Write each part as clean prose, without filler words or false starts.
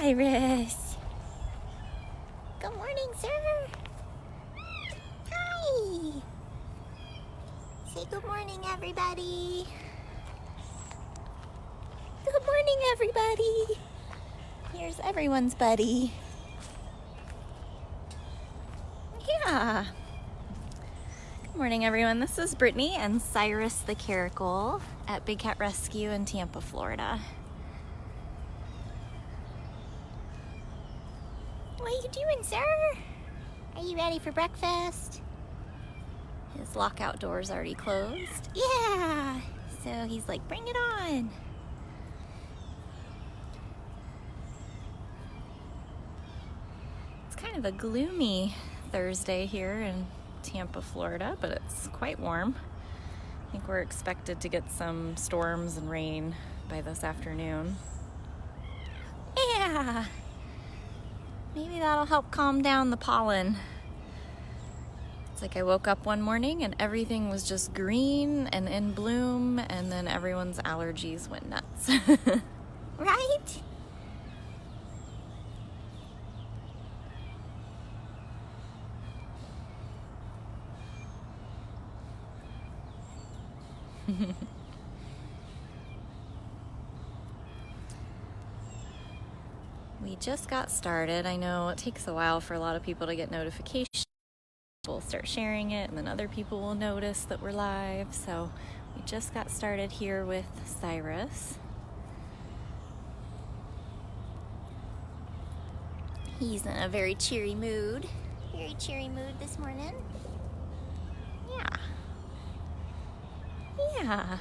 Cyrus. Good morning, sir. Hi. Say good morning, everybody. Good morning, everybody. Here's everyone's buddy. Yeah. Good morning, everyone. This is Brittany and Cyrus the Caracal at Big Cat Rescue in Tampa, Florida. What are you doing, sir? Are you ready for breakfast? His lockout door's already closed. Yeah. So he's like, bring it on. It's kind of a gloomy Thursday here in Tampa, Florida, but it's quite warm. I think we're expected to get some storms and rain by this afternoon. Yeah. Maybe that'll help calm down the pollen. It's like I woke up one morning and everything was just green and in bloom, and then everyone's allergies went nuts. Right? We just got started. I know it takes a while for a lot of people to get notifications. We'll start sharing it, and then other people will notice that we're live. So we just got started here with Cyrus. He's in a very cheery mood. Very cheery mood this morning. Yeah. Yeah.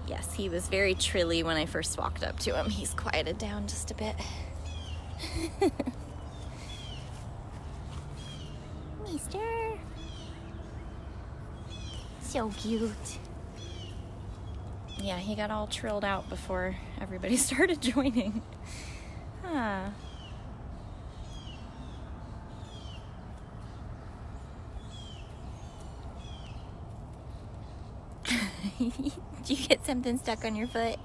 Yes, he was very trilly when I first walked up to him. He's quieted down just a bit. Mister. So cute. Yeah, he got all trilled out before everybody started joining. Huh. Did you get something stuck on your foot?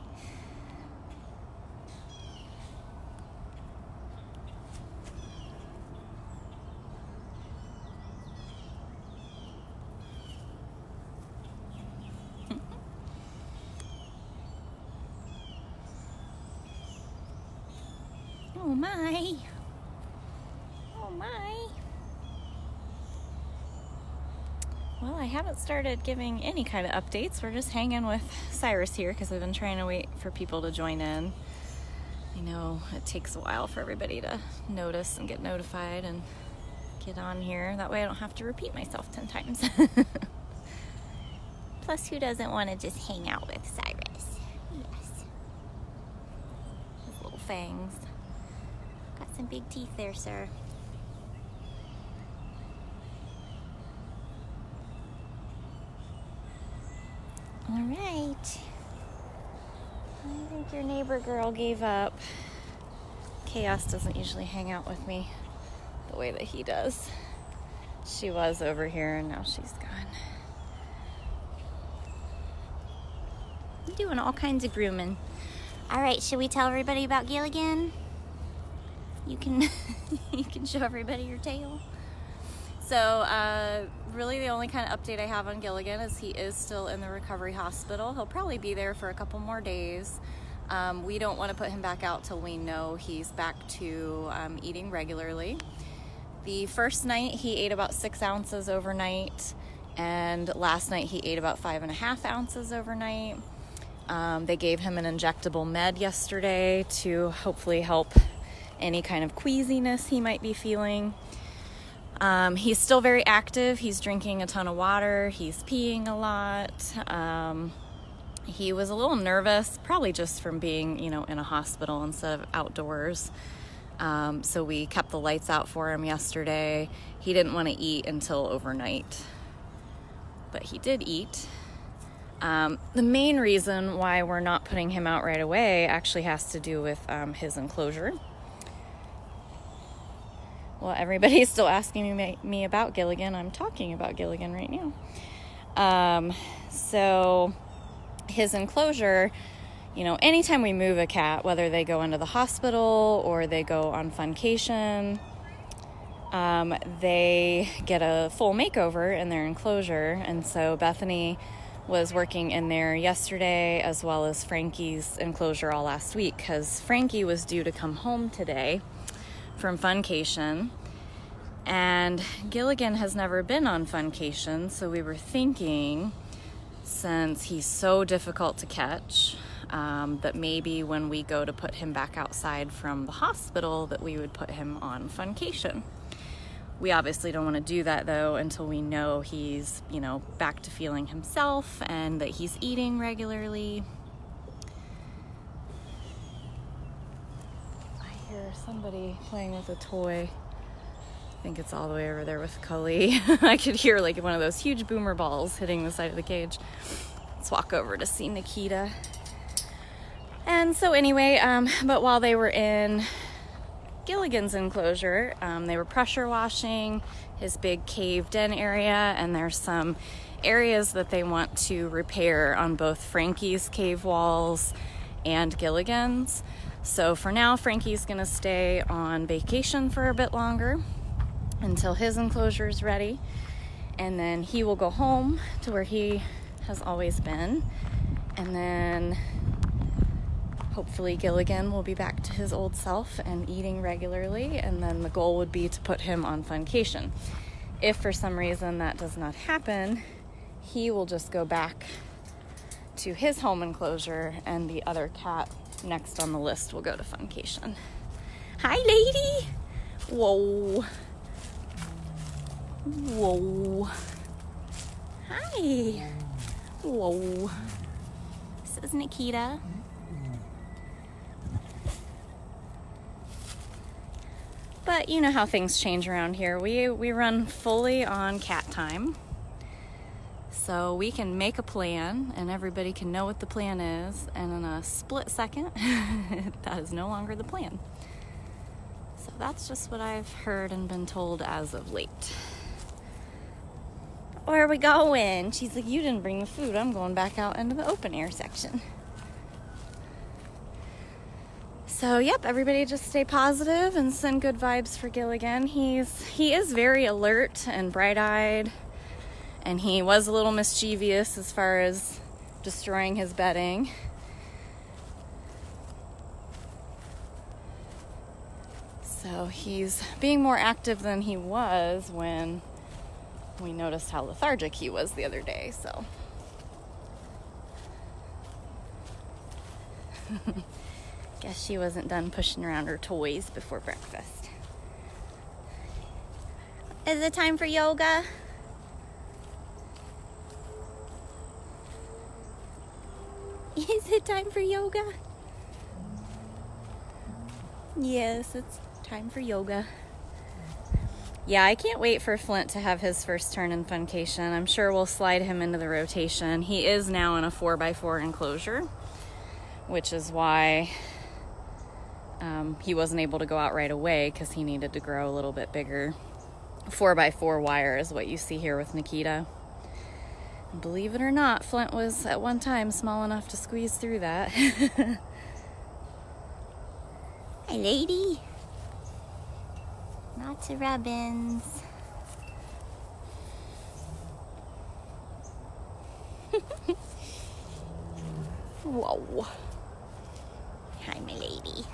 Oh my. Oh my. Well, I haven't started giving any kind of updates. We're just hanging with Cyrus here because I've been trying to wait for people to join in. I know it takes a while for everybody to notice and get notified and get on here. That way I don't have to repeat myself 10 times. Plus, who doesn't want to just hang out with Cyrus? Yes. His little fangs. Got some big teeth there, sir. All right. I think your neighbor girl gave up. Chaos doesn't usually hang out with me the way that he does. She was over here and now she's gone. I'm doing all kinds of grooming. All right, should we tell everybody about Gilligan? You can you can show everybody your tail. So really the only kind of update I have on Gilligan is he is still in the recovery hospital. He'll probably be there for a couple more days. We don't want to put him back out till we know he's back to eating regularly. The first night he ate about 6 ounces overnight, and last night he ate about 5.5 ounces overnight. They gave him an injectable med yesterday to hopefully help any kind of queasiness he might be feeling. He's still very active. He's drinking a ton of water. He's peeing a lot. He was a little nervous, probably just from being, in a hospital instead of outdoors. So we kept the lights out for him yesterday. He didn't want to eat until overnight, but he did eat. The main reason why we're not putting him out right away actually has to do with his enclosure. Well, everybody's still asking me about Gilligan. I'm talking about Gilligan right now. So his enclosure, you know, anytime we move a cat, whether they go into the hospital or they go on funcation, they get a full makeover in their enclosure. And so Bethany was working in there yesterday, as well as Frankie's enclosure all last week, because Frankie was due to come home today from funcation. And Gilligan has never been on funcation, so we were thinking, since he's so difficult to catch, that maybe when we go to put him back outside from the hospital, that we would put him on funcation. We obviously don't want to do that, though, until we know he's, you know, back to feeling himself and that he's eating regularly. I hear somebody playing with a toy. I think it's all the way over there with Cully. I could hear like one of those huge boomer balls hitting the side of the cage. Let's walk over to see Nikita. And so anyway, but while they were in Gilligan's enclosure, they were pressure washing his big caved in area, and there's some areas that they want to repair on both Frankie's cave walls and Gilligan's. So for now, Frankie's gonna stay on vacation for a bit longer until his enclosure is ready, and then he will go home to where he has always been, and then hopefully Gilligan will be back to his old self and eating regularly, and then the goal would be to put him on funcation. If for some reason that does not happen, he will just go back to his home enclosure, and the other cat next on the list will go to funcation. Hi, lady. Whoa. Whoa. Hi. Whoa. This is Nikita. But you know how things change around here. We run fully on cat time. So we can make a plan and everybody can know what the plan is, and in a split second, that is no longer the plan. So that's just what I've heard and been told as of late. Where are we going? She's like, you didn't bring the food. I'm going back out into the open air section. So, yep, everybody just stay positive and send good vibes for Gilligan. He is very alert and bright-eyed, and he was a little mischievous as far as destroying his bedding. So he's being more active than he was when we noticed how lethargic he was the other day, so. Guess she wasn't done pushing around her toys before breakfast. Is it time for yoga? Is it time for yoga? Yes, it's time for yoga. Yeah, I can't wait for Flint to have his first turn in funcation. I'm sure we'll slide him into the rotation. He is now in a 4x4 enclosure, which is why he wasn't able to go out right away, because he needed to grow a little bit bigger. 4x4 wire is what you see here with Nikita. And believe it or not, Flint was at one time small enough to squeeze through that. Hi, lady. Lots of rubbins. Whoa. Hi, my lady.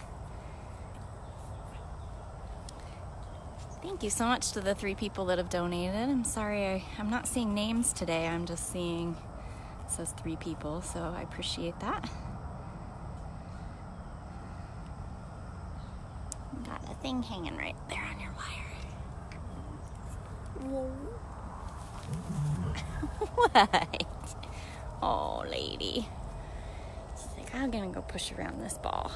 Thank you so much to the 3 people that have donated. I'm sorry I'm not seeing names today. I'm just seeing, it says 3 people, so I appreciate that. Got a thing hanging right there on your wire. Whoa. What? Oh, lady. She's like, I'm gonna go push around this ball.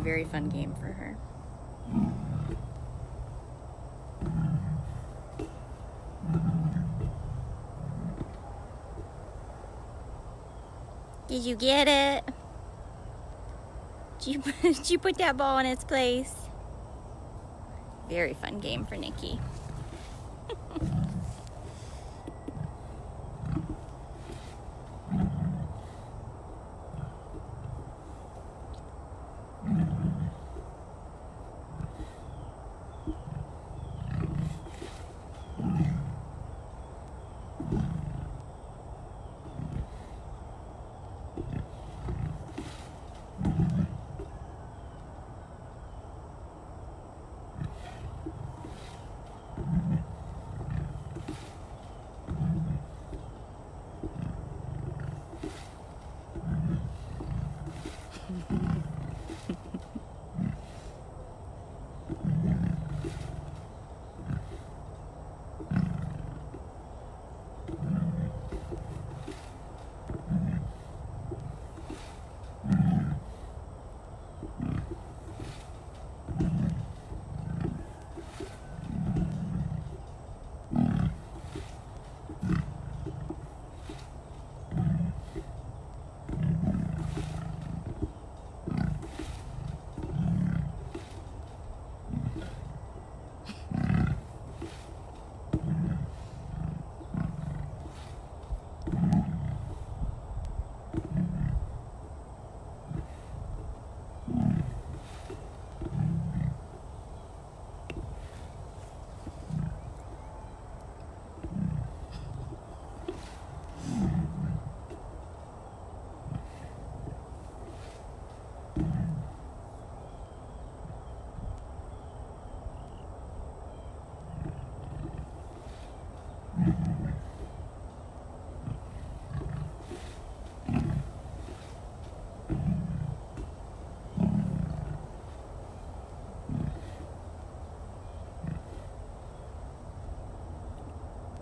very fun game for her. Did you get it? Did you put that ball in its place? Very fun game for Nikki.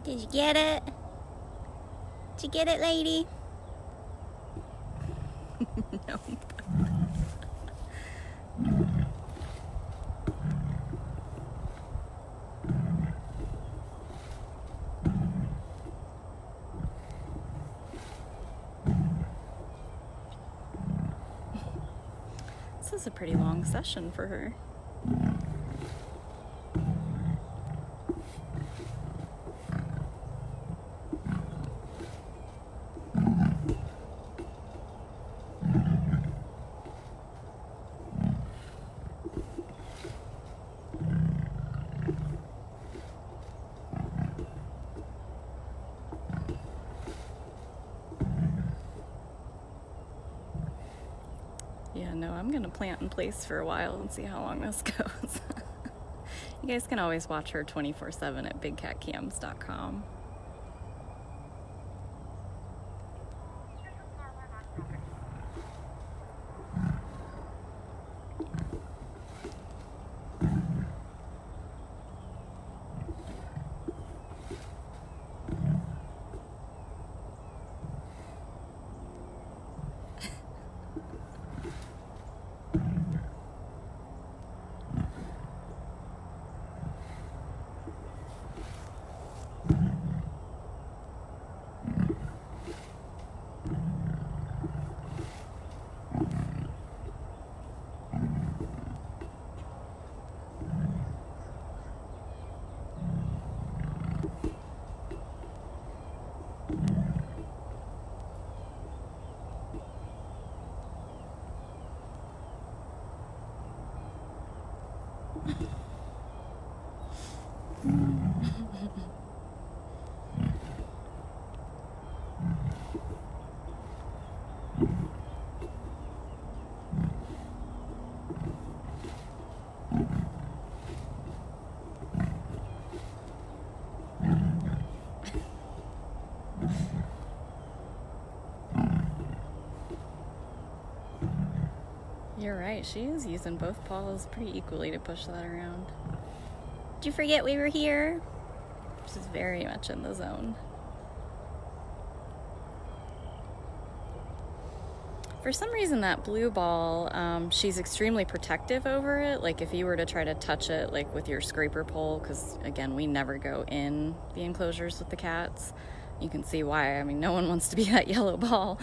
Did you get it? Did you get it, lady? No. This is a pretty long session for her. Yeah, no, I'm gonna plant in place for a while and see how long this goes. You guys can always watch her 24/7 at bigcatcams.com. You're right, she is using both paws pretty equally to push that around. Did you forget we were here? She's very much in the zone. For some reason that blue ball, she's extremely protective over it. Like if you were to try to touch it like with your scraper pole, because again, we never go in the enclosures with the cats. You can see why. I mean, no one wants to be that yellow ball.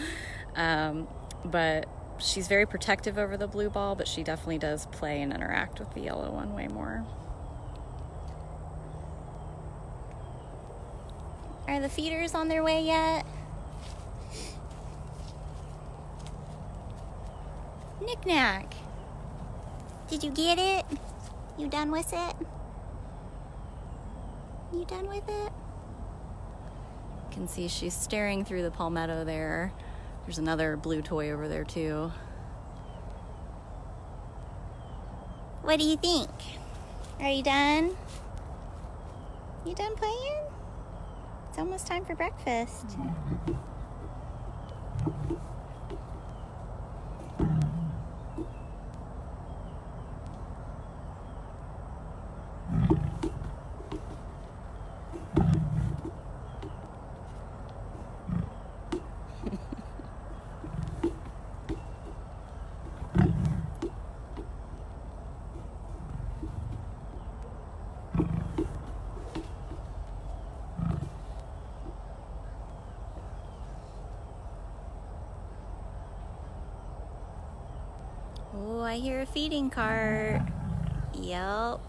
But she's very protective over the blue ball, but she definitely does play and interact with the yellow one way more. Are the feeders on their way yet? Knick-knack. Did you get it? You done with it? You done with it? You can see she's staring through the palmetto there. There's another blue toy over there too. What do you think? Are you done? You done playing? It's almost time for breakfast. Oh, I hear a feeding cart. Yep.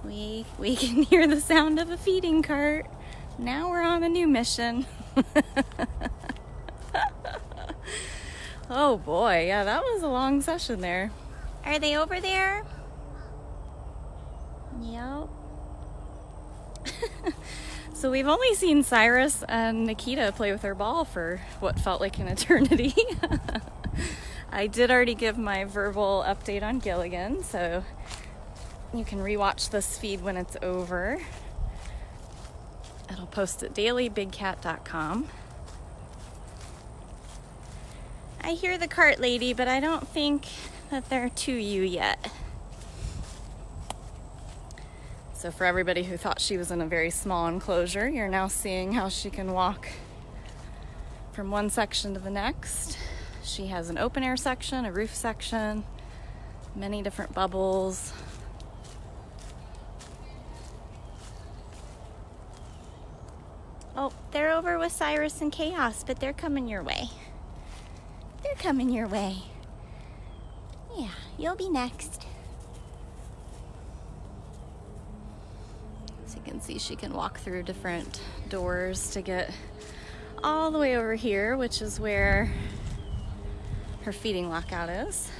We can hear the sound of a feeding cart. Now we're on a new mission. Oh boy, yeah, that was a long session there. Are they over there? Yep. So we've only seen Cyrus and Nikita play with their ball for what felt like an eternity. I did already give my verbal update on Gilligan, so you can rewatch this feed when it's over. It'll post at dailybigcat.com. I hear the cart lady, but I don't think that they're to you yet. So for everybody who thought she was in a very small enclosure, you're now seeing how she can walk from one section to the next. She has an open air section, a roof section, many different bubbles. Oh, they're over with Cyrus and Chaos, but they're coming your way. They're coming your way. Yeah, you'll be next. So you can see she can walk through different doors to get all the way over here, which is where her feeding lockout is.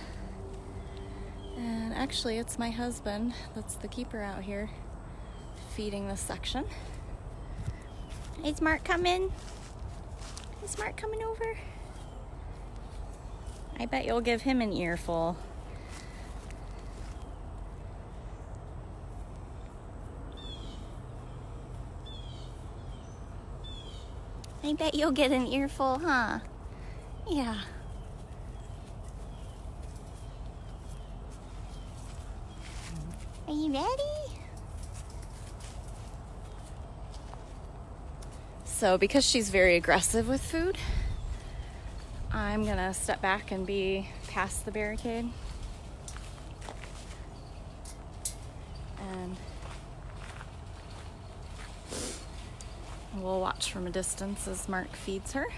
And actually it's my husband that's the keeper out here feeding this section. Is Mark coming? Is Mark coming over? I bet you'll give him an earful. I bet you'll get an earful, huh? Yeah. Are you ready? So because she's very aggressive with food, I'm gonna step back and be past the barricade. And we'll watch from a distance as Mark feeds her.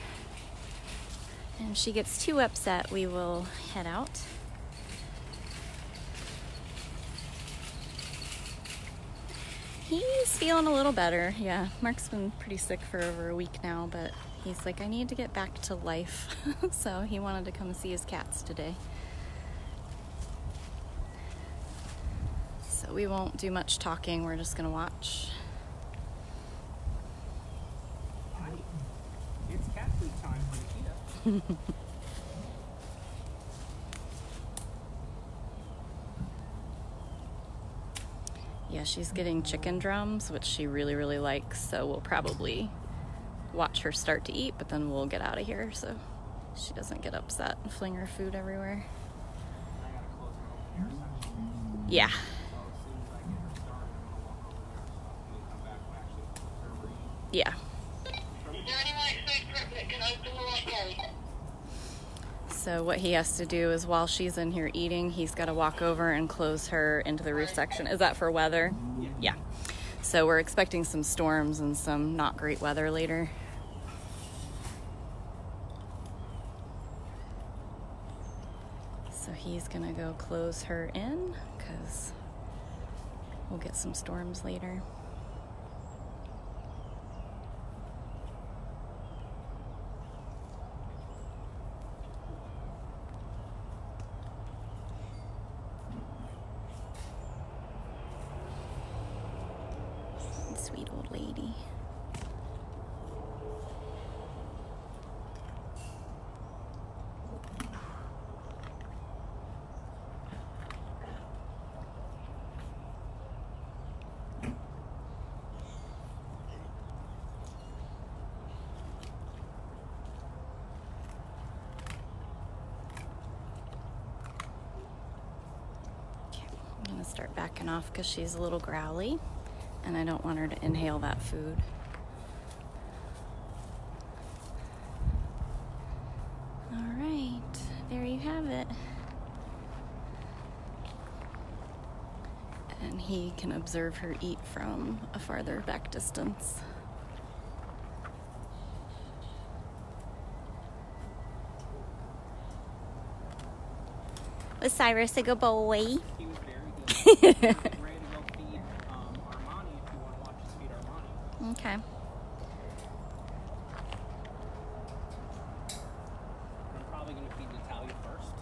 And if she gets too upset, we will head out. He's feeling a little better. Yeah, Mark's been pretty sick for over a week now, but he's like, I need to get back to life. So he wanted to come see his cats today. So we won't do much talking. We're just gonna watch. It's cat food time for Nikita. Yeah, she's getting chicken drums, which she really, really likes. So we'll probably watch her start to eat, but then we'll get out of here so she doesn't get upset and fling her food everywhere. Yeah. Yeah. So what he has to do is while she's in here eating, he's got to walk over and close her into the roof section. Is that for weather? Yeah. So we're expecting some storms and some not great weather later. So he's gonna go close her in because we'll get some storms later. Sweet old lady. I'm gonna start backing off because she's a little growly and I don't want her to inhale that food. All right, there you have it. And he can observe her eat from a farther back distance. Was Cyrus a good boy? He was very good. I'm ready to go feed Armani if you want to watch us feed Armani. Okay. I'm probably going to feed Natalia first.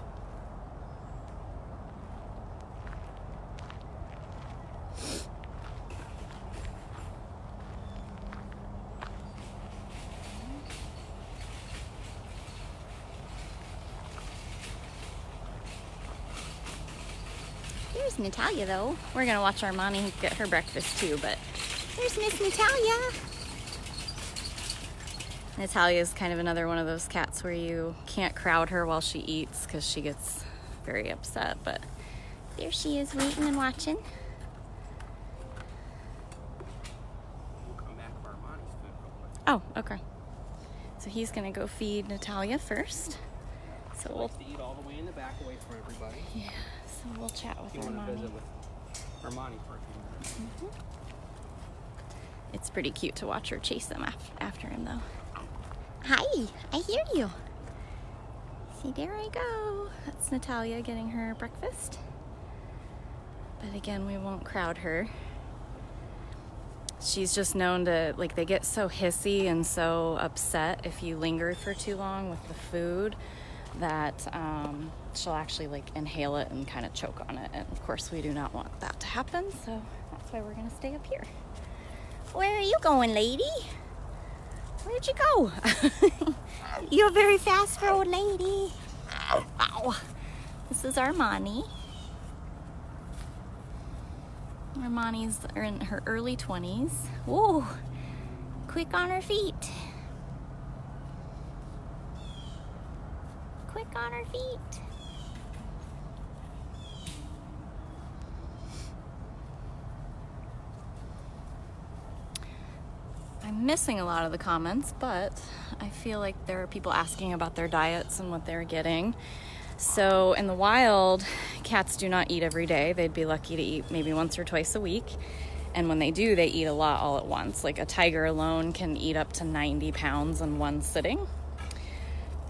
There's Natalia, though. We're gonna watch Armani get her breakfast too, but there's Miss Natalia. Natalia's kind of another one of those cats where you can't crowd her while she eats because she gets very upset, but there she is waiting and watching. We'll come back for Armani's food real quick. Oh, okay. So he's gonna go feed Natalia first. So She we'll, likes to eat all the way in the back away from everybody. yeah, so we'll chat with If you want to Armani. visit with Armani for a few minutes. It's pretty cute to watch her chase them after him, though. Hi, I hear you. See, there I go. That's Natalia getting her breakfast. But again, we won't crowd her. She's just known to, like, they get so hissy and so upset if you linger for too long with the food that she'll actually, like, inhale it and kind of choke on it. And of course, we do not want that to happen, so that's why we're gonna stay up here. Where are you going, lady? Where'd you go? You're a very fast road lady. Ow. This is Armani. Armani's in her early 20s. Whoa, quick on her feet. Quick on her feet. I'm missing a lot of the comments, but I feel like there are people asking about their diets and what they're getting. So in the wild, cats do not eat every day. They'd be lucky to eat maybe once or twice a week. And when they do, they eat a lot all at once. Like a tiger alone can eat up to 90 pounds in one sitting.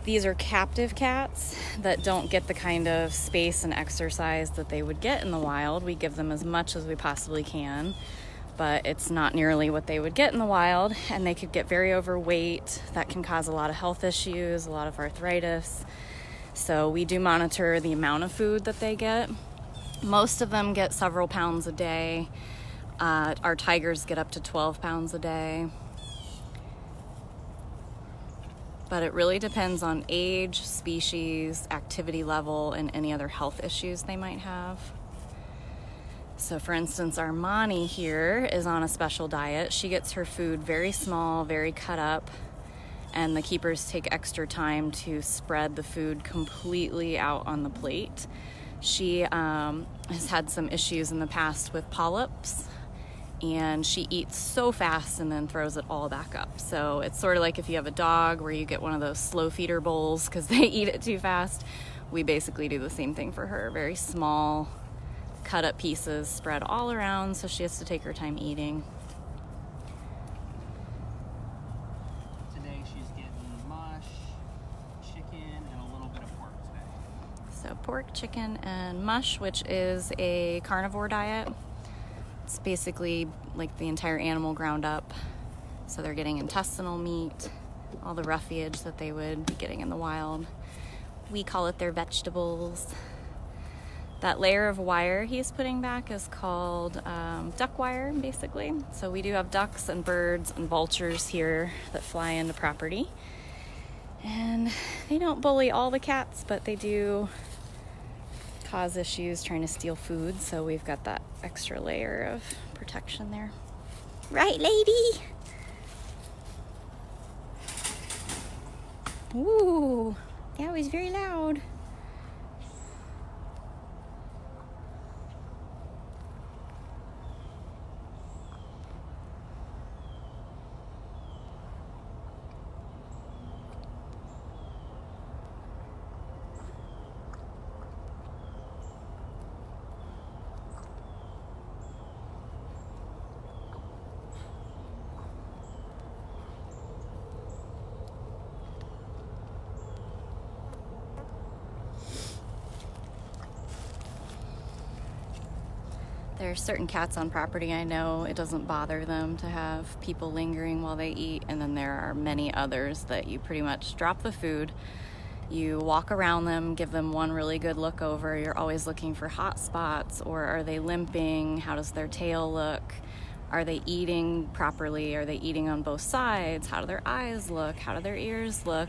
These are captive cats that don't get the kind of space and exercise that they would get in the wild. We give them as much as we possibly can, but it's not nearly what they would get in the wild, and they could get very overweight. That can cause a lot of health issues, a lot of arthritis. So we do monitor the amount of food that they get. Most of them get several pounds a day. Our tigers get up to 12 pounds a day. But it really depends on age, species, activity level, and any other health issues they might have. So for instance, Armani here is on a special diet. She gets her food very small, very cut up, and the keepers take extra time to spread the food completely out on the plate. She has had some issues in the past with polyps, and she eats so fast and then throws it all back up. So it's sort of like if you have a dog where you get one of those slow feeder bowls because they eat it too fast. We basically do the same thing for her. Very small, cut up pieces spread all around, so she has to take her time eating. Today she's getting mush, chicken, and a little bit of pork today. So pork, chicken, and mush, which is a carnivore diet. It's basically like the entire animal ground up. So they're getting intestinal meat, all the roughage that they would be getting in the wild. We call it their vegetables. That layer of wire he's putting back is called duck wire, basically. So we do have ducks and birds and vultures here that fly into property. And they don't bully all the cats, but they do cause issues trying to steal food. So we've got that extra layer of protection there. Right, lady? Ooh, that was very loud. There are certain cats on property I know it doesn't bother them to have people lingering while they eat, and then there are many others that you pretty much drop the food, you walk around them, give them one really good look over. You're always looking for hot spots, or are they limping? How does their tail look? Are they eating properly? Are they eating on both sides? How do their eyes look? How do their ears look?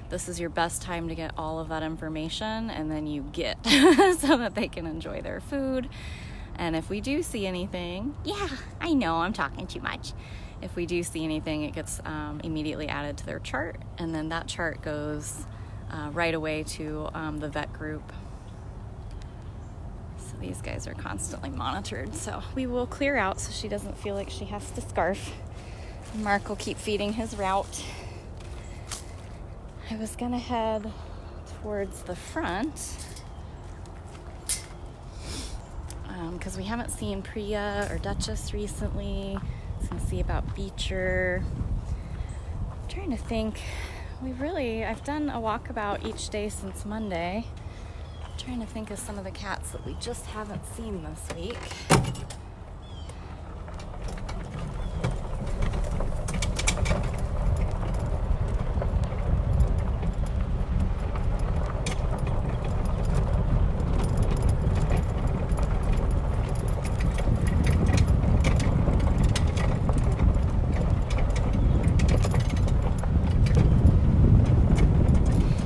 This is your best time to get all of that information, and then you get so that they can enjoy their food. And if we do see anything, yeah, I know I'm talking too much. If we do see anything, it gets immediately added to their chart, and then that chart goes right away to the vet group. So these guys are constantly monitored. So we will clear out so she doesn't feel like she has to scarf. Mark will keep feeding his route. I was gonna head towards the front because we haven't seen Priya or Dutchess recently. I was gonna see about Beecher. I'm trying to think. I've done a walkabout each day since Monday. I'm trying to think of some of the cats that we just haven't seen this week.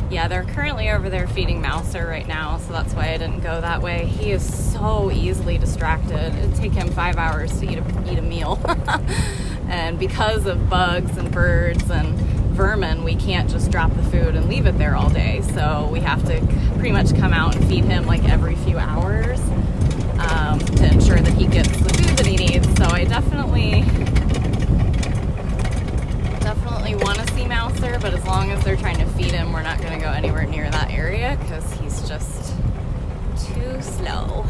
Yeah, they're currently over there feeding Mouser right now, so that's why I didn't go that way. He is so easily distracted. It'd take him 5 hours to eat a meal. And because of bugs and birds and vermin, we can't just drop the food and leave it there all day. So we have to pretty much come out and feed him like every few hours to ensure that he gets the food that he needs. So I definitely want to see Mouser, but as long as they're trying to feed him, we're not going to go anywhere near that area because he's just too slow.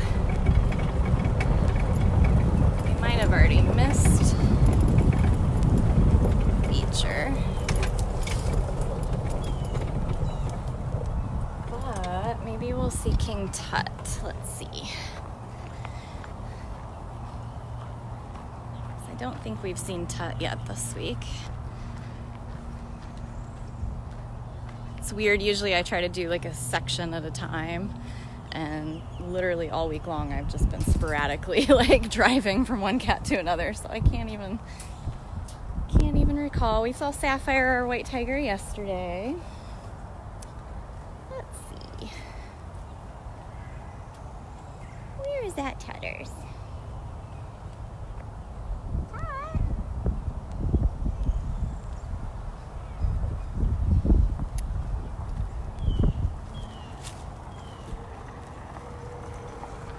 We might have already missed Beecher, but maybe we'll see King Tut. Let's see. I don't think we've seen Tut yet this week. It's weird. Usually I try to do like a section at a time, and literally all week long I've just been sporadically like driving from one cat to another, so I can't even recall. We saw Sapphire, our white tiger, yesterday. Let's see. Where is that Tutters?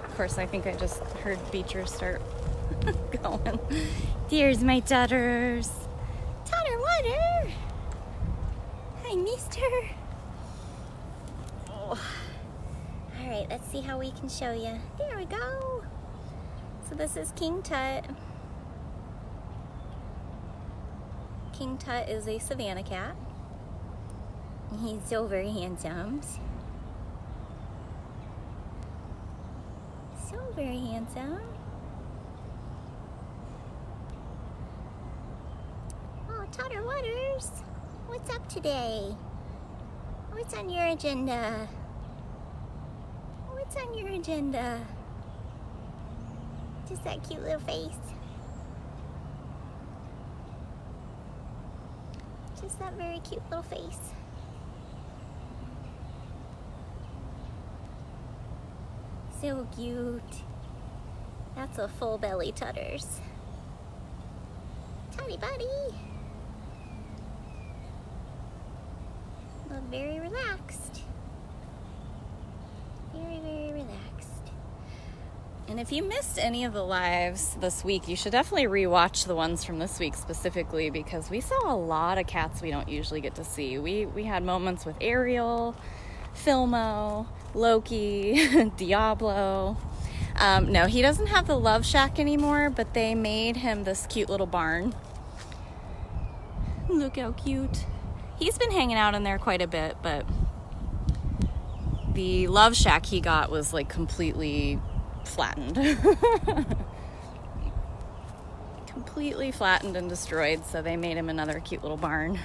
Of course, I think I just heard Beecher start going. There's my Tutters. Tutter water. Hi, mister. Oh. All right, let's see how we can show you. There we go. So this is King Tut. King Tut is a Savannah cat. He's so very handsome. So very handsome. Oh, Tutter Waters, what's up today? What's on your agenda? What's on your agenda? Just that cute little face. Just that very cute little face. So cute. That's a full belly Tutters. Tutty buddy. Look very relaxed. Very, very relaxed. And if you missed any of the lives this week, you should definitely rewatch the ones from this week specifically, because we saw a lot of cats we don't usually get to see. We had moments with Ariel, Filmo, Loki, Diablo. No, he doesn't have the love shack anymore, but they made him this cute little barn. Look how cute. He's been hanging out in there quite a bit, but the love shack he got was like completely flattened. Completely flattened and destroyed, so they made him another cute little barn.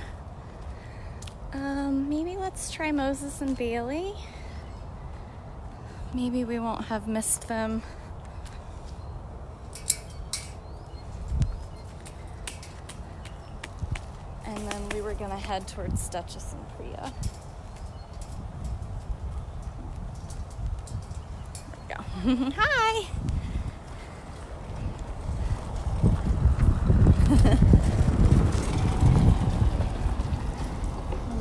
Maybe let's try Moses and Bailey. Maybe we won't have missed them. And then we were gonna head towards Dutchess and Priya. There we go. Hi!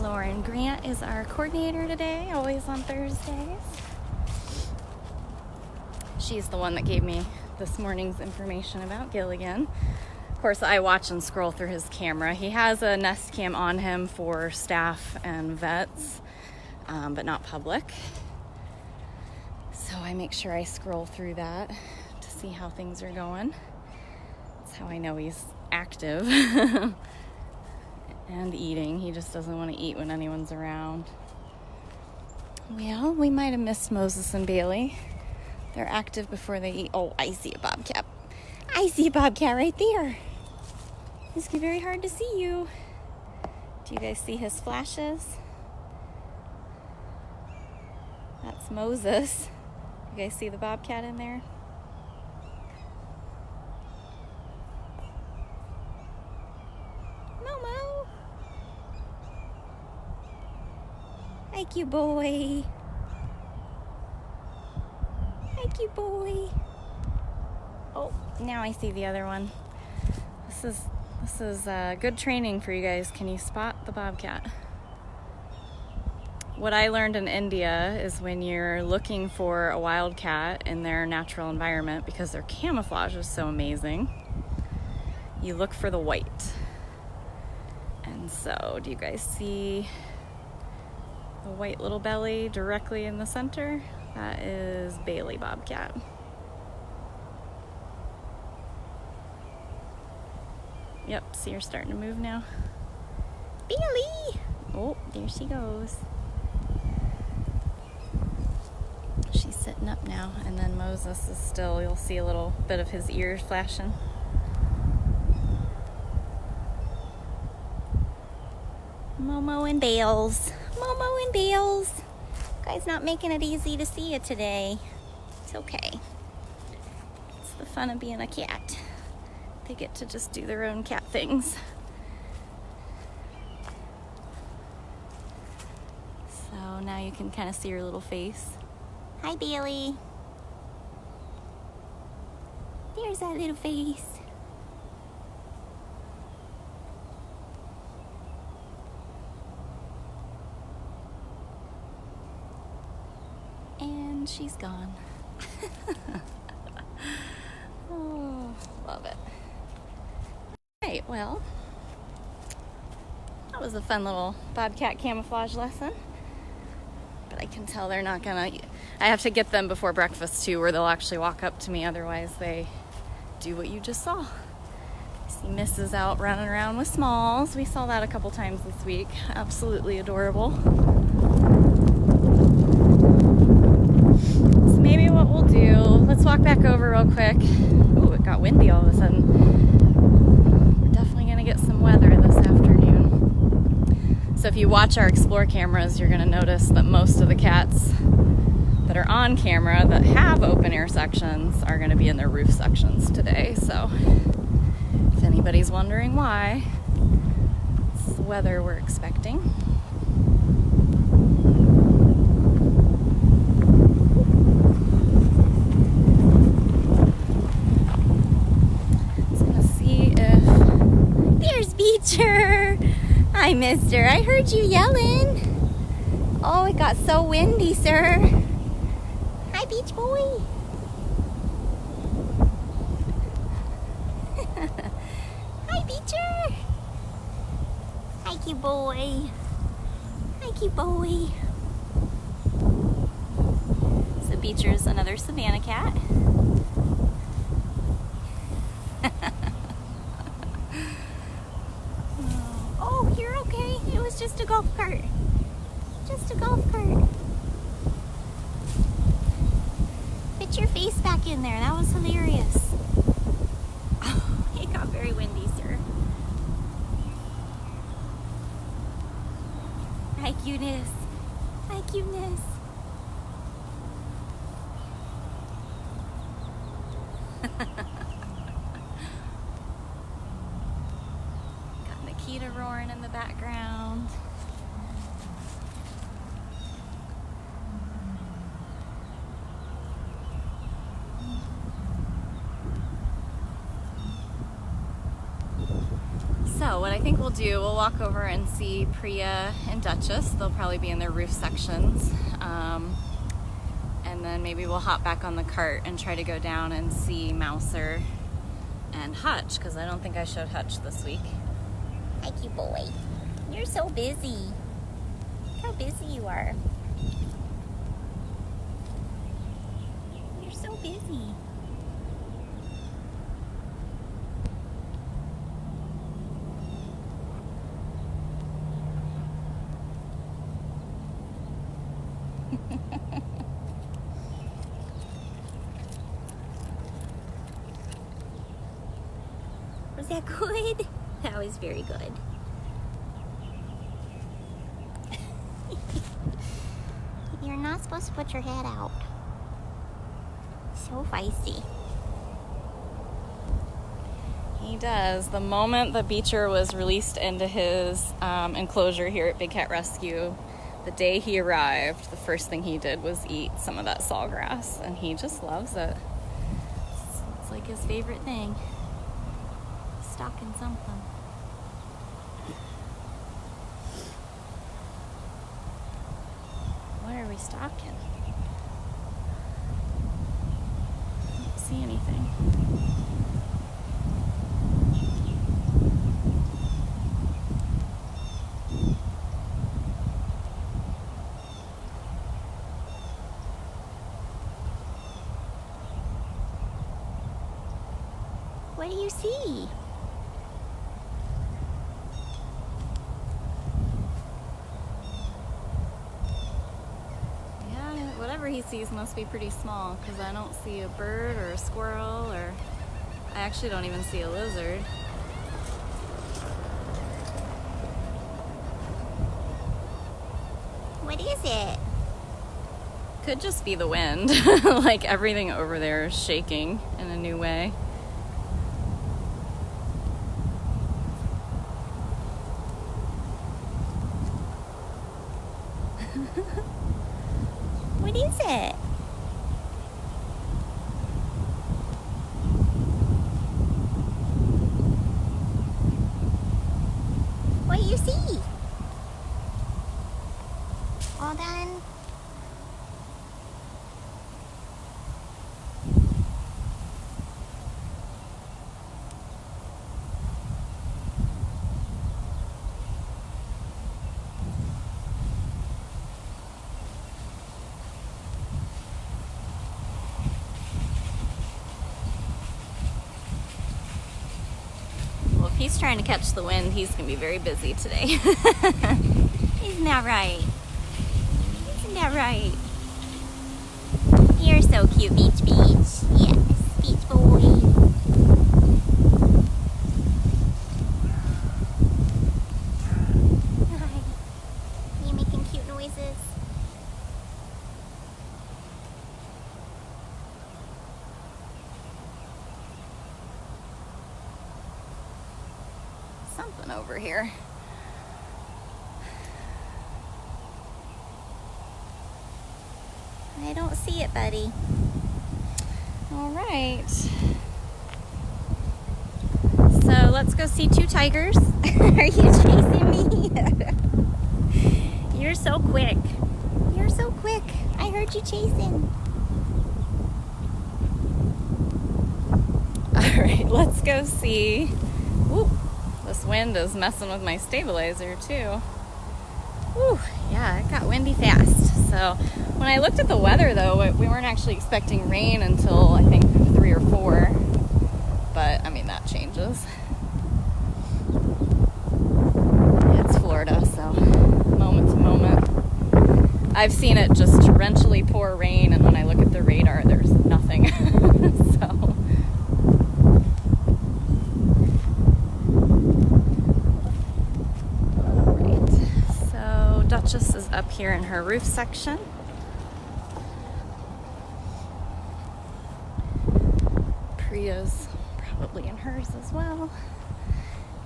Lauren Grant is our coordinator today, always on Thursdays. She's the one that gave me this morning's information about Gilligan. Of course, I watch and scroll through his camera. He has a Nest Cam on him for staff and vets, but not public. So I make sure I scroll through that to see how things are going. That's how I know he's active and eating. He just doesn't want to eat when anyone's around. Well, we might have missed Moses and Bailey. They're active before they eat. Oh, I see a bobcat. I see a bobcat right there. It's very hard to see you. Do you guys see his flashes? That's Moses. You guys see the bobcat in there? Momo. Hi, cute boy. Thank you, boy. Oh, now I see the other one. This is good training for you guys. Can you spot the bobcat? What I learned in India is when you're looking for a wildcat in their natural environment, because their camouflage is so amazing, you look for the white. And so, do you guys see the white little belly directly in the center? That is Bailey Bobcat. Yep, see her starting to move now. Bailey! Oh, there she goes. She's sitting up now, and then Moses is still, you'll see a little bit of his ears flashing. Momo and Bales. Momo and Bales. Guy's not making it easy to see you today. It's okay. It's the fun of being a cat. They get to just do their own cat things. So now you can kind of see her little face. Hi, Bailey. There's that little face. And she's gone. Oh. Love it. Alright, well, that was a fun little bobcat camouflage lesson. But I can tell they're not gonna... I have to get them before breakfast too, where they'll actually walk up to me. Otherwise they do what you just saw. See Mrs. out running around with Smalls. We saw that a couple times this week. Absolutely adorable. So maybe what we'll do, let's walk back over real quick. Ooh, it got windy all of a sudden. We're definitely gonna get some weather this afternoon. So if you watch our Explore cameras, you're gonna notice that most of the cats that are on camera that have open air sections are gonna be in their roof sections today. So if anybody's wondering why, it's the weather we're expecting. Just gonna see if... There's Beecher! Hi, mister. I heard you yelling. Oh, it got so windy, sir. Hi, Beach Boy. Hi, Beecher. Hi, cute boy. Hi, cute boy. So Beecher's another Savannah cat. Oh, you're okay. It was just a golf cart. Just a golf cart. Put your face back in there. That was hilarious. Oh, it got very windy, sir. Hi, cuteness. Hi, cuteness. Got Nikita roaring in the background. So what I think we'll do, we'll walk over and see Priya and Dutchess. They'll probably be in their roof sections. And then maybe we'll hop back on the cart and try to go down and see Mouser and Hutch, because I don't think I showed Hutch this week. Hi, cute boy. You're so busy. Look how busy you are. You're so busy. Was that good? That was very good. You're not supposed to put your head out. So feisty. He does. The moment the Beecher was released into his enclosure here at Big Cat Rescue, the day he arrived, the first thing he did was eat some of that sawgrass, and he just loves it. It's like his favorite thing. Stalking something. What are we stalking? I don't see anything. What do you see? Whatever he sees must be pretty small, because I don't see a bird or a squirrel, or I actually don't even see a lizard. What is it? Could just be the wind. Like everything over there is shaking in a new way. What is it? What do you see? All done? he's trying to catch the wind, he's gonna be very busy today. Isn't that right? Isn't that right? You're so cute, Beach. Yes, Beach boy. Hi. Are you making cute noises? Something over here. I don't see it, buddy. All right. So let's go see two tigers. Are you chasing me? You're so quick. You're so quick. I heard you chasing. All right, let's go see. Ooh, this wind is messing with my stabilizer too. Whew, yeah, it got windy fast. So when I looked at the weather though, we weren't actually expecting rain until I think 3 or 4. But I mean, that changes. It's Florida, so moment to moment. I've seen it just torrentially pour rain, and when I look at the radar, there's nothing. So. Dutchess is up here in her roof section. Priya's probably in hers as well.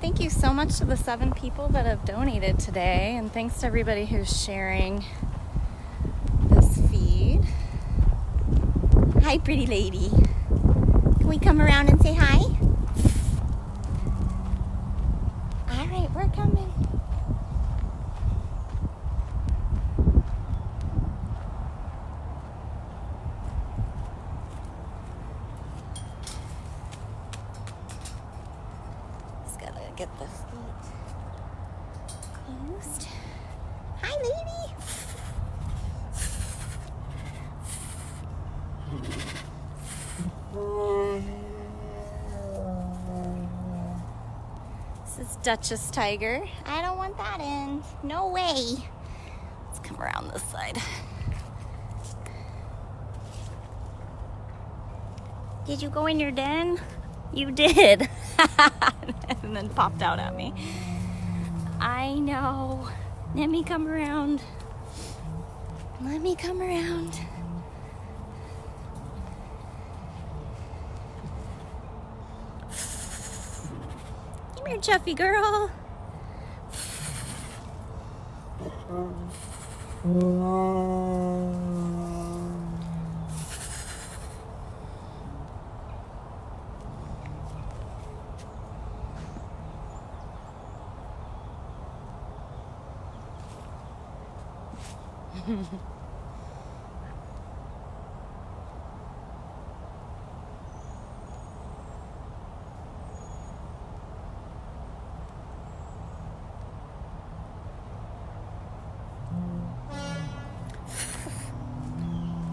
Thank you so much to the 7 people that have donated today, and thanks to everybody who's sharing this feed. Hi, pretty lady. Can we come around and say hi? All right, we're coming. Get the feet closed. Hi, lady. This is Dutchess tiger. I don't want that in. No way. Let's come around this side. Did you go in your den? You did. And then popped out at me. I know. Let me come around. Let me come around. Come here, Chuffy girl.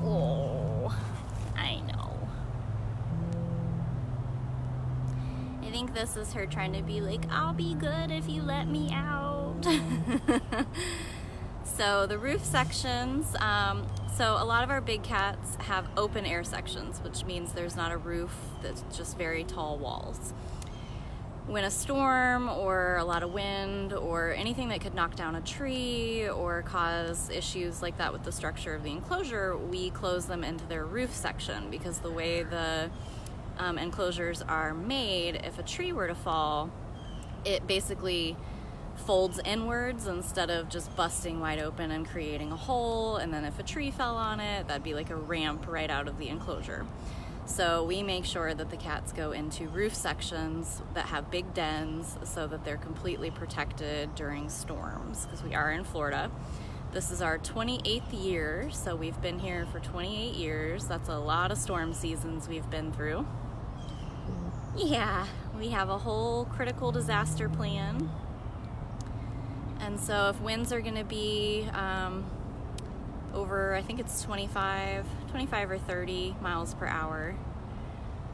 Oh, I know. I think this is her trying to be like, I'll be good if you let me out. So the roof sections, so a lot of our big cats have open air sections, which means there's not a roof, that's just very tall walls. When a storm or a lot of wind or anything that could knock down a tree or cause issues like that with the structure of the enclosure, we close them into their roof section, because the way the enclosures are made, if a tree were to fall, it basically folds inwards instead of just busting wide open and creating a hole, and then if a tree fell on it, that'd be like a ramp right out of the enclosure. So we make sure that the cats go into roof sections that have big dens so that they're completely protected during storms, because we are in Florida. This is our 28th year, so we've been here for 28 years. That's a lot of storm seasons we've been through. Yeah, we have a whole critical disaster plan. And so if winds are going to be over, I think it's 25 or 30 miles per hour,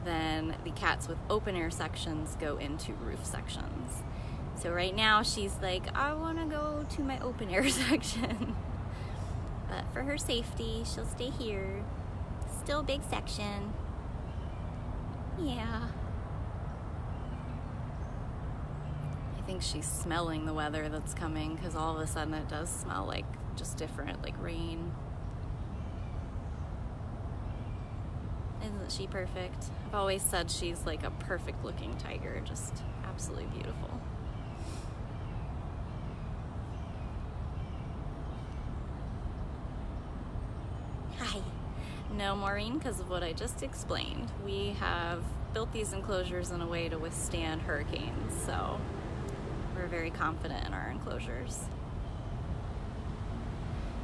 then the cats with open air sections go into roof sections. So right now she's like, I want to go to my open air section. But for her safety, she'll stay here. Still a big section. Yeah. I think she's smelling the weather that's coming, because all of a sudden it does smell like just different, like rain. Isn't she perfect? I've always said she's like a perfect looking tiger, just absolutely beautiful. Hi. No, Maureen, because of what I just explained. We have built these enclosures in a way to withstand hurricanes, so we're very confident in our enclosures.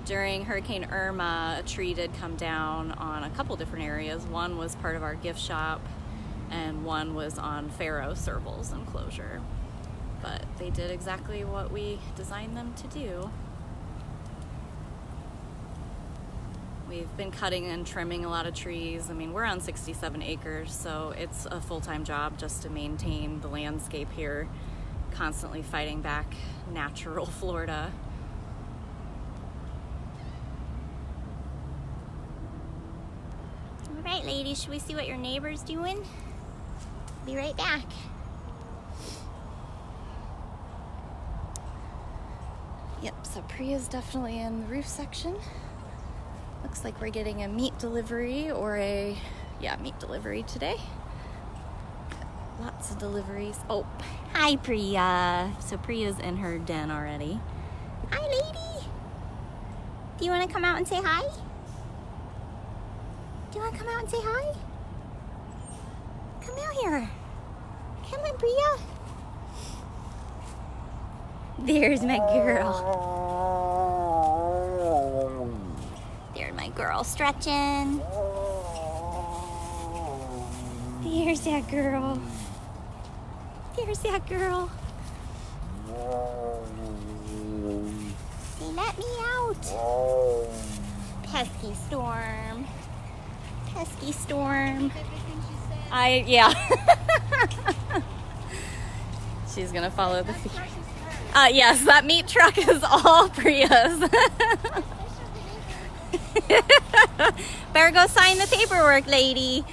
During Hurricane Irma, a tree did come down on a couple different areas. One was part of our gift shop, and one was on Pharaoh Servals enclosure. But they did exactly what we designed them to do. We've been cutting and trimming a lot of trees. I mean, we're on 67 acres, so it's a full-time job just to maintain the landscape here, constantly fighting back natural Florida. All right, ladies, should we see what your neighbor's doing? Be right back. Yep, so Priya's definitely in the roof section. Looks like we're getting a meat delivery or meat delivery today. Lots of deliveries. Oh, hi Priya. So Priya's in her den already. Hi lady. Do you want to come out and say hi? Do you want to come out and say hi? Come out here. Come on, Priya. There's my girl. There's my girl stretching. There's that girl. There's that girl. They let me out. Pesky storm. Pesky storm. Yeah. She's gonna follow the feet. Yes, that meat truck is all Priya's. Better go sign the paperwork, lady.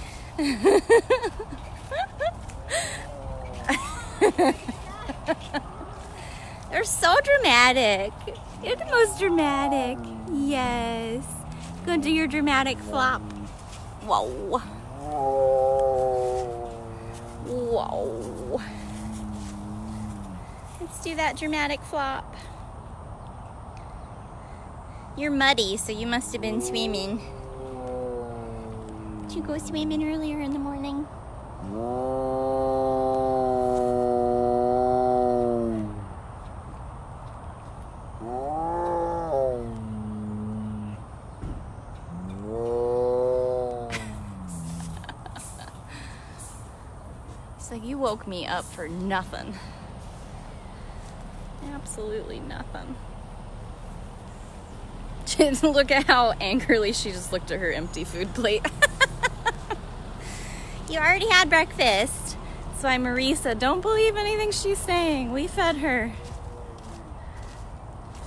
They're so dramatic. You're the most dramatic. Yes. Go do your dramatic flop. Whoa. Whoa. Let's do that dramatic flop. You're muddy, so you must have been swimming. Did you go swimming earlier in the morning? So you woke me up for nothing. Absolutely nothing. Look at how angrily she just looked at her empty food plate. You already had breakfast. That's why Marie said, don't believe anything she's saying. We fed her.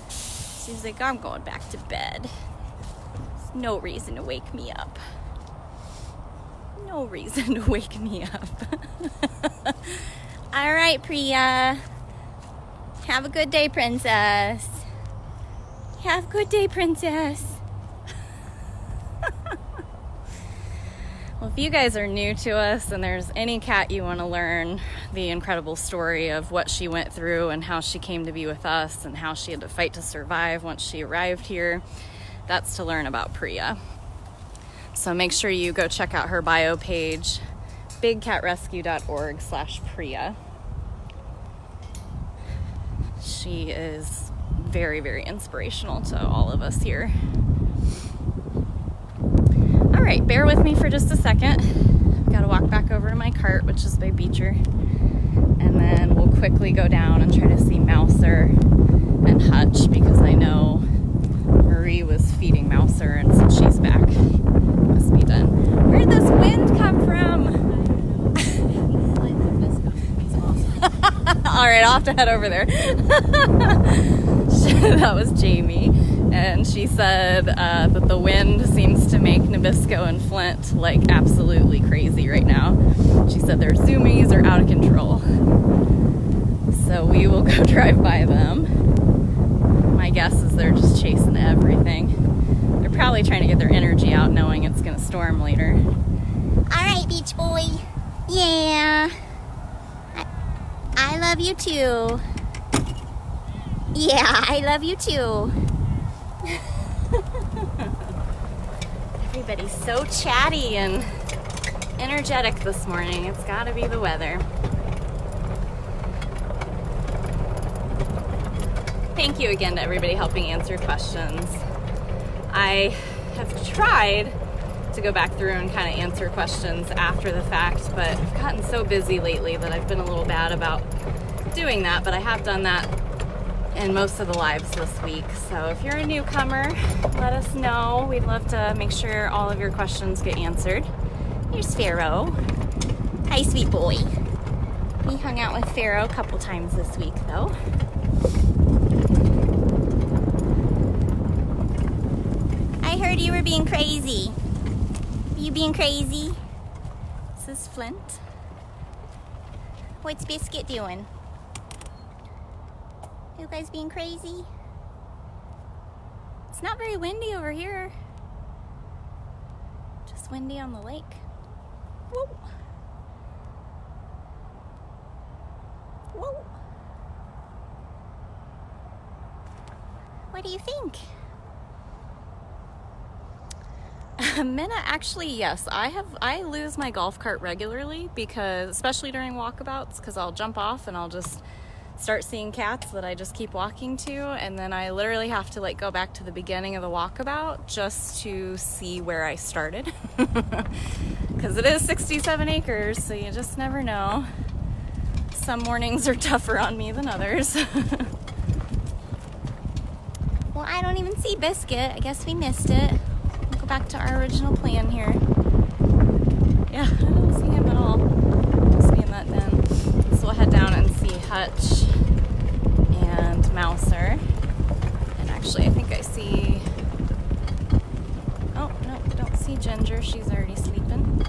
She's like, I'm going back to bed. There's no reason to wake me up. No reason to wake me up. All right, Priya. Have a good day, princess. Have a good day, princess. Well, if you guys are new to us and there's any cat you want to learn the incredible story of what she went through and how she came to be with us and how she had to fight to survive once she arrived here, that's to learn about Priya. So make sure you go check out her bio page, bigcatrescue.org/Priya. She is very, very inspirational to all of us here. All right, bear with me for just a second. I've got to walk back over to my cart, which is by Beecher, and then we'll quickly go down and try to see Mouser and Hutch, because I know Marie was feeding Mouser, and since she's back, must be done. Where'd this wind come from? right, I'll have to head over there. That was Jamie, and she said that the wind seems to make Nabisco and Flint like absolutely crazy right now. She said their zoomies are out of control. So we will go drive by them. My guess is they're just chasing everything. They're probably trying to get their energy out knowing it's gonna storm later. Alright, beach boy. Yeah. I love you too. Yeah, I love you too. Everybody's so chatty and energetic this morning. It's gotta be the weather. Thank you again to everybody helping answer questions. I have tried to go back through and kind of answer questions after the fact, but I've gotten so busy lately that I've been a little bad about doing that, but I have done that in most of the lives this week. So if you're a newcomer, let us know. We'd love to make sure all of your questions get answered. Here's Pharaoh. Hi, sweet boy. We hung out with Pharaoh a couple times this week though. I heard you were being crazy. You being crazy? This is Flint. What's Biscuit doing? You guys being crazy? It's not very windy over here. Just windy on the lake. Whoa. Whoa. What do you think? Minna, actually, yes. I lose my golf cart regularly because, especially during walkabouts, because I'll jump off and I'll just start seeing cats that I just keep walking to, and then I literally have to like go back to the beginning of the walkabout just to see where I started. Because it is 67 acres, so you just never know. Some mornings are tougher on me than others. Well, I don't even see Biscuit. I guess we missed it. We'll go back to our original plan here. Yeah, I don't see him at all. Just being that den. So we'll head down and see Hutch and Mouser. And actually, I think I see... Oh, no, don't see Ginger. She's already sleeping.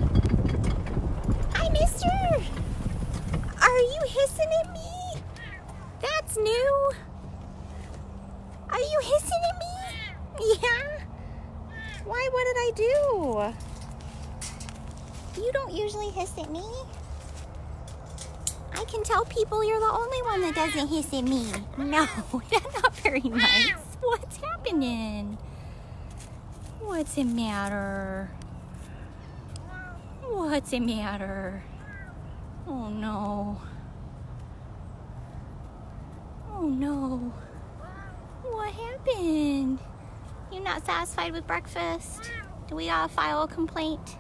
Hi, mister! Are you hissing at me? That's new. Are you hissing at me? Yeah? Why? What did I do? You don't usually hiss at me. I can tell people you're the only one that doesn't hiss at me. No, that's not very nice. What's happening? What's the matter? What's the matter? Oh no. Oh no. What happened? You not satisfied with breakfast? Do we gotta file a complaint?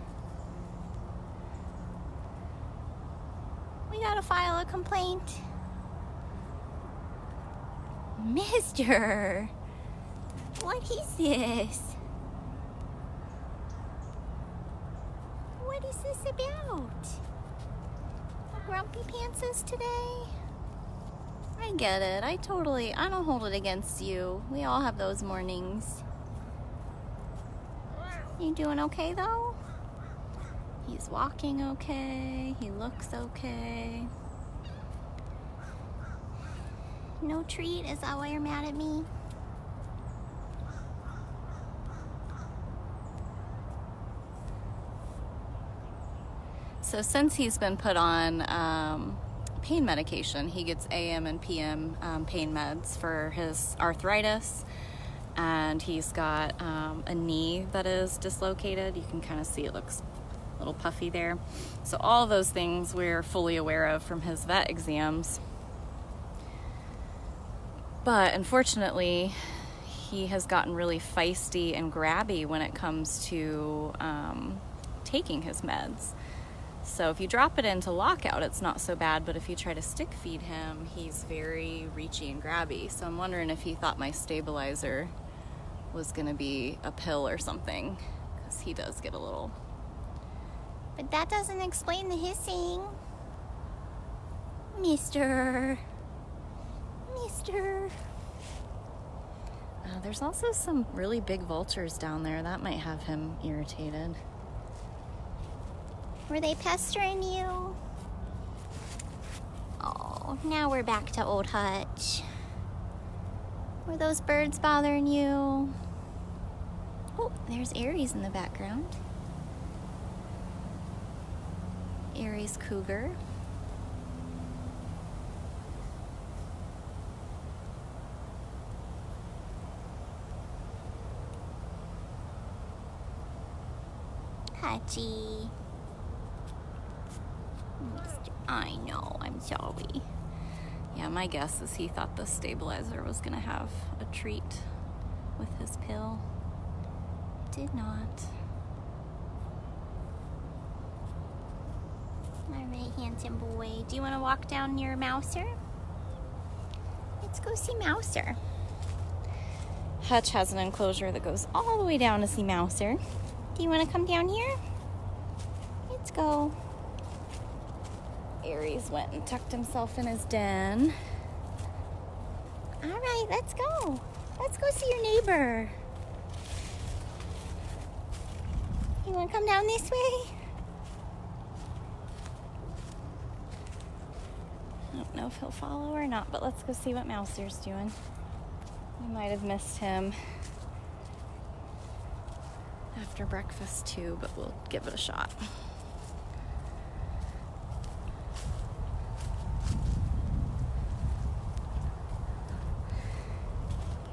We gotta file a complaint. Mister, what is this? What is this about? A grumpy pantsus today? I get it. I don't hold it against you. We all have those mornings. You doing okay though? He's walking okay. He looks okay. No treat? Is that why you're mad at me? So since he's been put on pain medication, he gets AM and PM pain meds for his arthritis, and he's got a knee that is dislocated. You can kind of see it looks a little puffy there. So all of those things we're fully aware of from his vet exams. But unfortunately, he has gotten really feisty and grabby when it comes to taking his meds. So if you drop it into lockout, it's not so bad, but if you try to stick feed him, he's very reachy and grabby. So I'm wondering if he thought my stabilizer was gonna be a pill or something, because he does get a little... But that doesn't explain the hissing. Mister. mister. There's also some really big vultures down there. That might have him irritated. Were they pestering you? Oh, now we're back to old Hutch. Were those birds bothering you? Oh, there's Aries in the background. Aries cougar. Hutchie. I know, I'm sorry. Yeah, my guess is he thought the stabilizer was gonna have a treat with his pill. Did not. All right, handsome boy. Do you want to walk down near Mouser? Let's go see Mouser. Hutch has an enclosure that goes all the way down to see Mouser. Do you want to come down here? Let's go. Aries went and tucked himself in his den. All right, let's go. Let's go see your neighbor. You want to come down this way? I don't know if he'll follow or not, but let's go see what Mouser's doing. We might have missed him after breakfast too, but we'll give it a shot.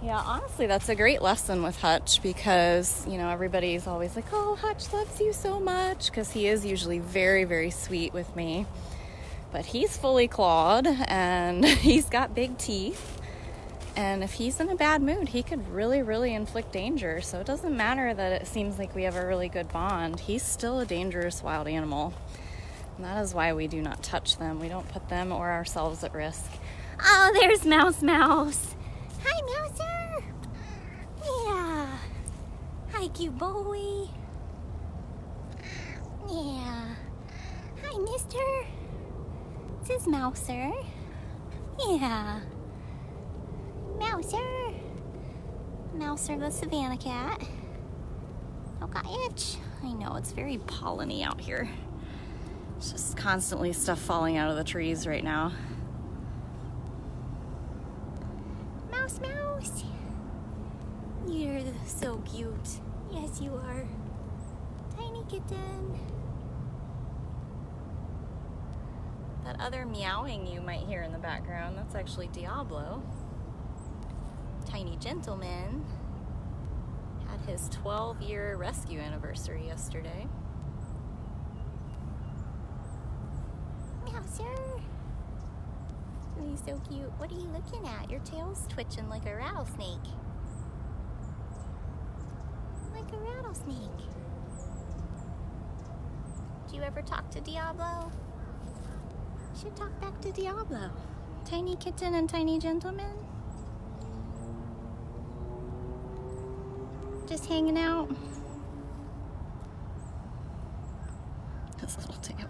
Yeah, honestly, that's a great lesson with Hutch because, you know, everybody's always like, oh, Hutch loves you so much, because he is usually very, very sweet with me. But he's fully clawed and he's got big teeth. And if he's in a bad mood, he could really, really inflict danger. So it doesn't matter that it seems like we have a really good bond. He's still a dangerous wild animal. And that is why we do not touch them. We don't put them or ourselves at risk. Oh, there's Mouse. Hi, Mouser. Yeah. Hi, cute boy. Yeah. Hi, mister. This is Mouser. Yeah. Mouser the Savannah cat. Oh, got itch. I know, it's very polleny out here. It's just constantly stuff falling out of the trees right now. Mouse. You're so cute. Yes, you are. Tiny kitten. That other meowing you might hear in the background, that's actually Diablo. Tiny gentleman. Had his 12-year rescue anniversary yesterday. Mouser. He's so cute. What are you looking at? Your tail's twitching like a rattlesnake. Like a rattlesnake. Do you ever talk to Diablo? You should talk back to Diablo. Tiny kitten and tiny gentleman. Just hanging out. His little tail.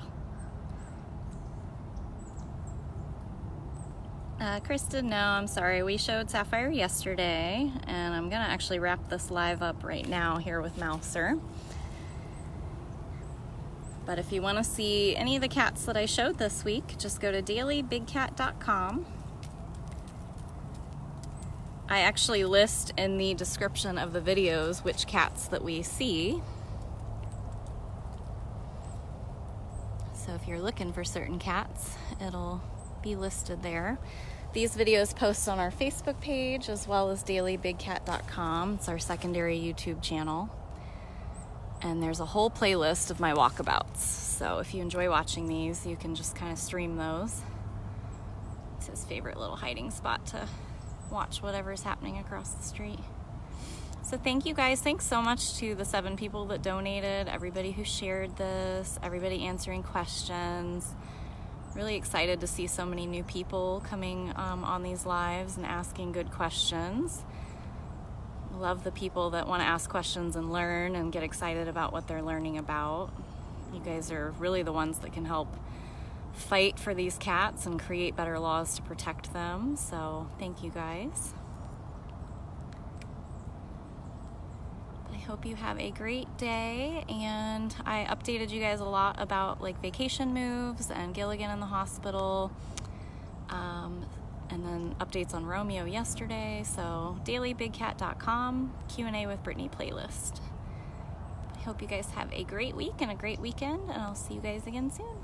Kristen, no, I'm sorry. We showed Sapphire yesterday, and I'm gonna actually wrap this live up right now here with Mouser. But if you want to see any of the cats that I showed this week, just go to dailybigcat.com. I actually list in the description of the videos which cats that we see. So if you're looking for certain cats, it'll be listed there. These videos post on our Facebook page as well as dailybigcat.com. It's our secondary YouTube channel. And there's a whole playlist of my walkabouts. So if you enjoy watching these, you can just kind of stream those. It's his favorite little hiding spot to watch whatever's happening across the street. So thank you guys. Thanks so much to the 7 people that donated, everybody who shared this, everybody answering questions. Really excited to see so many new people coming on these lives and asking good questions. Love the people that want to ask questions and learn and get excited about what they're learning about. You guys are really the ones that can help fight for these cats and create better laws to protect them. So thank you guys. I hope you have a great day, and I updated you guys a lot about like vacation moves and Gilligan in the hospital, and then updates on Romeo yesterday. So dailybigcat.com, Q&A with Brittany playlist. I hope you guys have a great week and a great weekend, and I'll see you guys again soon.